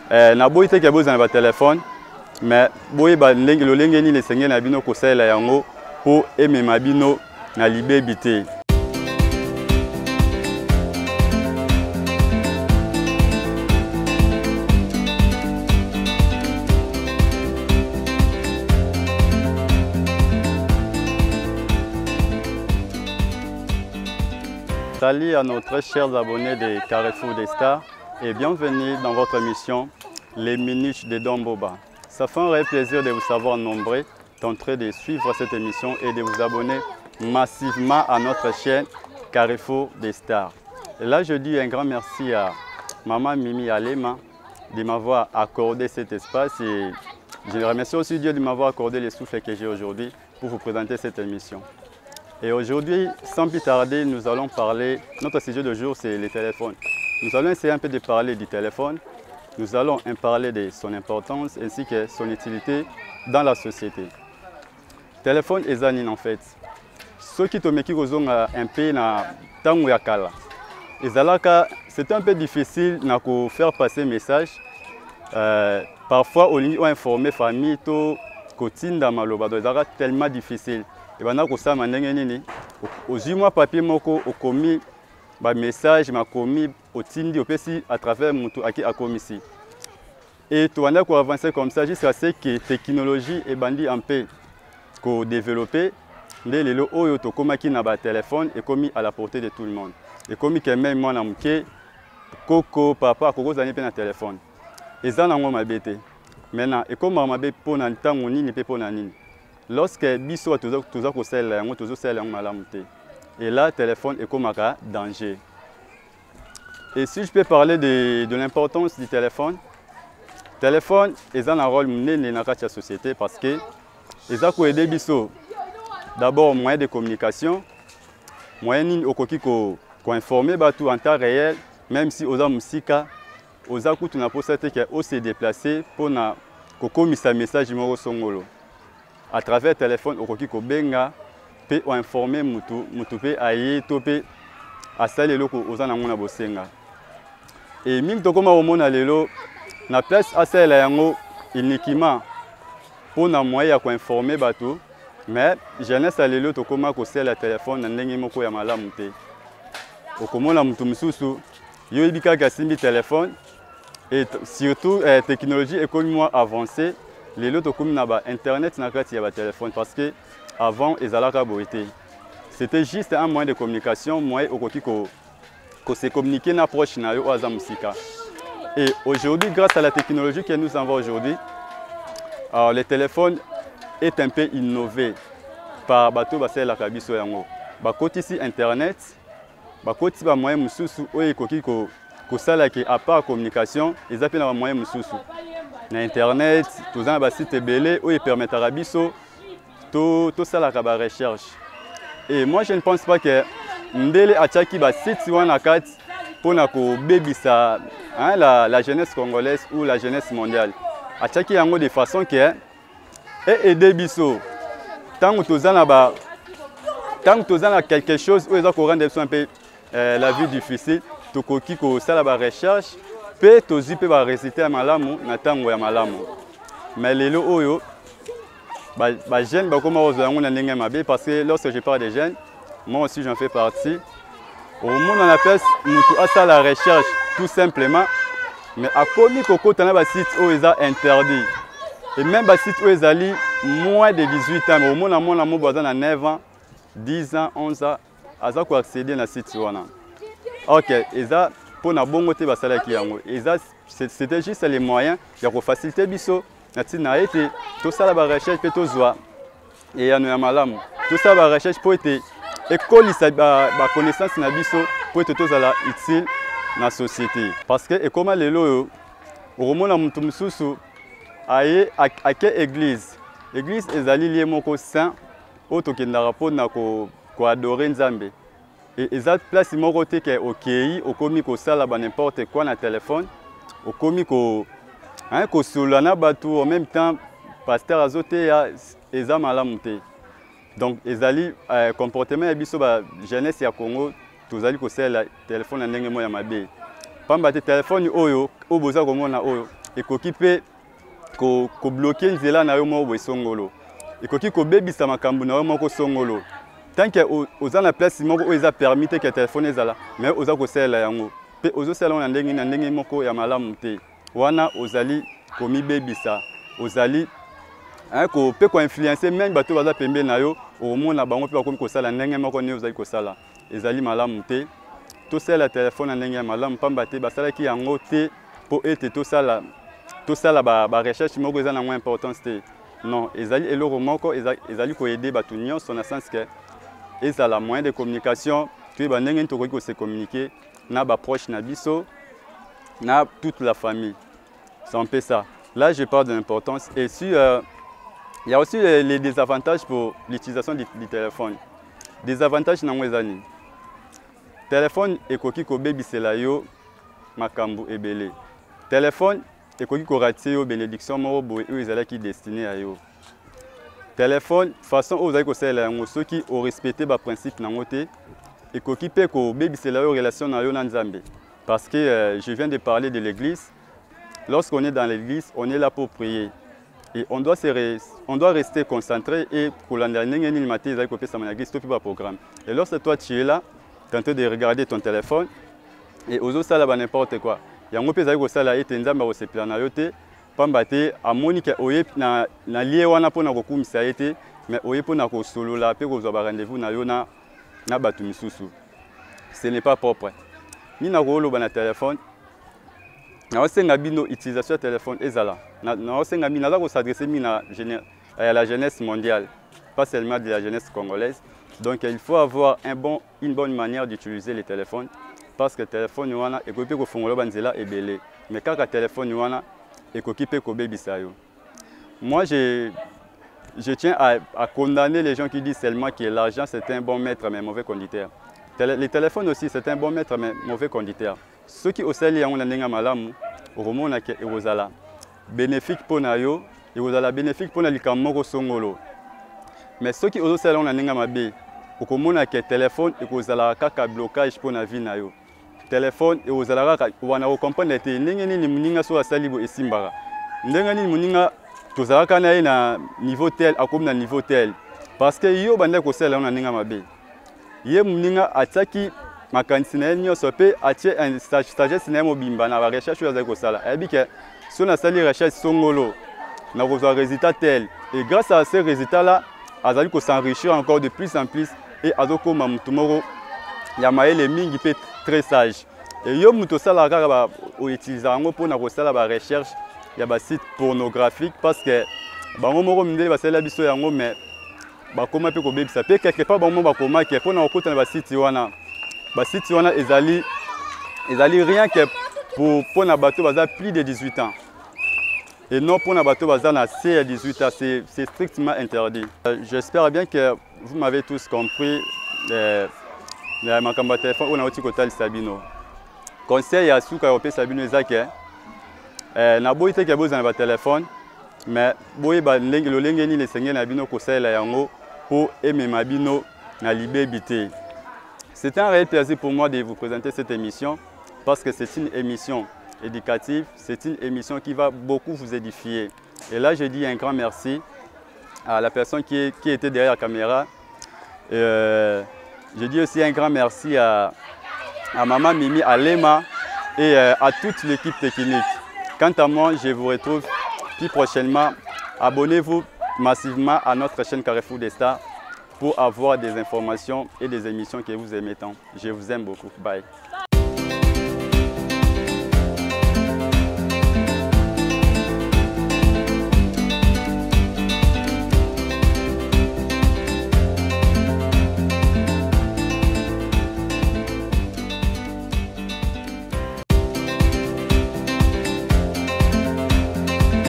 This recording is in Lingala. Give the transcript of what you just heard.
na boyi te ke bozana ba téléphone mais boyi ba ndenge lolenge ni lesenge na bino ko sala yango po emema bino na libebi te. Salut à nos très chers abonnés de Carrefour des Stars et bienvenue dans votre émission Les Minutes de Don Boba. Ça fait un réel plaisir de vous savoir nombreux en train de suivre cette émission et de vous abonner massivement à notre chaîne Carrefour des Stars. Et là, je dis un grand merci à Maman Mimi Alema de m'avoir accordé cet espace et je remercie aussi Dieu de m'avoir accordé les souffles que j'ai aujourd'hui pour vous présenter cette émission. Et aujourd'hui, sans plus tarder, nous allons parler, notre sujet de jour c'est le téléphone. Nous allons essayer un peu de parler du téléphone, nous allons en parler de son importance ainsi que son utilité dans la société. Téléphone est en fait. Ceux qui ont un peu na tango ya kala. C'est un peu difficile de faire passer un message. Parfois, on a informé famille, kotinda maloba, c'est tellement difficile. Et maintenant, on a un aux papier moko au commis ba message ma commis au tindi au PC à travers mon qui a commis ici. Et tout on a avancer comme ça jusqu'à ce que la technologie est bandit un peu ko développer les lelo oyo to koma ki na ba téléphone et commis à la portée de tout le monde. Et commis que même moi na mke koko papa koko zani pe na téléphone. Et ça na ngoma bete. Maintenant et comme ma be pona ntango nini pe pona nini. Lorsque biso toujours ko sel yango toujours sel yango malamu te. Et là, le téléphone est comme un danger. Et si je peux parler de l'importance du téléphone, le téléphone est un rôle mené dans la société parce que les a aidé biso. D'abord, moyen de communication, moyen ko informer tout en temps réel, même si aux musika, aux akutu na posate que o se déplacer pour na ko komisa message mo songolo. À travers le téléphone, ko benga pe o informer mutu pe aye to pe asali loko ozana ngona bosenga et mingi to koma omona lelo na place asala yango uniquement pour na moyen ya ko informer bato mais jeunesse lelo to koma ko sala téléphone na ndenge moko ya malamu te okomona mutu mususu yo ibika simbi téléphone et surtout technologie économiquement avancée lelo to komi na ba internet na kati ya ba téléphone parce que avant, c'était juste un moyen de communication, moyen de se communiquer na proche na yo aza musika. Et aujourd'hui, grâce à la technologie que nous avons aujourd'hui, le téléphone est un peu innové par bateau basé la kabiso yango. Bakoti ici internet, bakoti ba moyen mususu oye koki ko sala ki à part communication, ils appellent un moyen mususu. Na internet, tous un ba site belé oye permettra biso tout ça la recherche. Et moi je ne pense pas que Ndele Achaki ba site wana kat pour na ko bebisa la jeunesse congolaise ou la jeunesse mondiale. Achaki yango de façon que et aider biso tant que tozana quelque chose où ils ont rendre un peu la vie difficile to koki ko sala ba recherche pe tozi pe ba réciter à malamu na tango ya malamu. Mais lelo oyo les jeunes parce que lorsque je parle des jeunes, moi aussi j'en fais partie. Au monde on appelle ça la recherche tout simplement. Mais à Komi Koko, tu as un site où ils ont interdit. Et même un site où ils ont moins de 18 ans. Au monde on a 9 ans, 10 ans, 11 ans, ils ont accéder à ce site. Ok, ils ont pour na bon côté c'était juste les moyens de faciliter biso. Tout ça la recherche peut tout et y a malamu tout ça la recherche pour être école ba connaissance na biso pour être tout ça utile dans la société parce que et comme lelo au moment mutu mususu aye à quelle église ezali lié moko saint auto kendara pour na ko adorer Nzambe et eza place moko te ke okei okomi ko sala ba n'importe quoi na téléphone okomi ko kosulana bato en même temps pasteur azote ya eza malamu te donc ezali comportement ya biso ba jeunesse ya Congo tozali ko sala téléphone na ndenge mo ya mabe pamba te téléphone oyo oboza komona oyo ekoki pe ko bloquer nzela na yo moko esongolo. Ekoki ko bebisa makambo na yo moko songolo. Tant que oza na place moko oyo eza permis te que téléphone ezala, mais oza ko sala yango. Pe ozo sala na ndenge moko ya malamu te. Wana ozali komi bebisa, ozali ko pe ko influencer même bato baza pembe na yo, omona bango pe bakomi ko sala ndenge moko ne ozali ko sala. Ezali malamu te. To sala téléphone na ndenge ya malamu pamba te basala ki yango te po ete to sala ba recherche moko eza na moins importance te. Non, ezali eloko moko ezali ko aider bato nyonso na sens que ezala moyen de communication, tu ba ndenge to ko se communiquer na ba proche na biso na toute la famille. C'est un peu ça. Là, je parle de l'importance. Et si, il y a aussi les désavantages pour l'utilisation du téléphone. Désavantages na mwezani. Téléphone ekoki ko bebisela yo makambo ebele. Téléphone ekoki ko rater yo bénédiction moko boye oyo ezalaki destiné à yo. Téléphone façon oyo ozali ko sala yango soki o respecter ba principe nango te ekoki pe ko bebisela yo relation na yo na Nzambe. Parce que je viens de parler de l'église. Lorsqu'on est dans l'église, on est là pour prier. Et on doit rester concentré et pour programme. Et lorsque toi tu es là, tu es en train de regarder ton téléphone et aux autres ça là n'importe quoi. Il y a un peu de ça là et tenzamba au seplana yote, pambate à Monique oye na lié wana pona kokumisa été, mais oye pona ko solo là pe ko zoba rendez-vous na yona na batu misusu. Ce n'est pas propre. Ni na ko loba na téléphone. Na osenga bino utilisation de téléphone ezala. Na osenga bino na ko s'adresser à la jeunesse mondiale, pas seulement de la jeunesse congolaise. Donc il faut avoir une bonne manière d'utiliser les téléphones parce que le téléphone wana ekoki ko fongola banzela ebele. Mais quand le téléphone wana ekoki pe ko bebisa yo. Moi je tiens à condamner les gens qui disent seulement que l'argent c'est un bon maître mais mauvais conducteur. Les téléphones aussi c'est un bon maître mais mauvais conducteur. Ceux qui osali yango na ndenga malamu romona ke ekozala bénéfique pona yo ekozala bénéfique pona likambo moko songolo. Mais ceux qui osali yango na ndenga mabe okomona ke téléphone ekozala kaka blocage pona vie na yo. Téléphone ekozala kaka wana ko comprendre te ndenge nini muninga so asali bo esimbaka. Ndenge nini muninga tozala kana na niveau tel akomi na niveau tel parce que yo banda ko sala yango na ndenga mabe. Ye muninga ataki makanisi na nyonso pe atie un sagesse na mobimba na ba recherche oyo azali kosala ayebi ke so nasali recherche songolo na kozwa résultat tel et grâce à ces résultats là azali ko s'enrichir encore de plus en plus et azokoma mutu moko ya mayele mingi pe très sage et yo mutu osala kaka ba utiliser yango mpona kosala ba recherche ya ba site pornographique parce que bango moko mindele basala biso yango mais bakoma pe kobebisa pe quelque part bango bakoma ke mpona kokota na ba site wana. Site wana ezali rien que pour na bateau baza plus de 18 ans. Et non pour na bateau baza na C à 18 ans, c'est strictement interdit. J'espère bien que vous m'avez tous compris ma kamba téléphone on a aussi kotal Sabino. Conseil à suka opé Sabino ezake na boyi te ke boza na ba téléphone mais boyi ba lolenge ni le sengé na bino ko sala yango pour aimer ma bino na libébité. C'est un réel plaisir pour moi de vous présenter cette émission parce que c'est une émission éducative, c'est une émission qui va beaucoup vous édifier. Et là, je dis un grand merci à la personne qui était derrière la caméra. Je dis aussi un grand merci à Maman Mimi, à Lema et à toute l'équipe technique. Quant à moi, je vous retrouve plus prochainement. Abonnez-vous massivement à notre chaîne Carrefour des Stars pour avoir des informations et des émissions que vous aimez tant. Je vous aime beaucoup. Bye.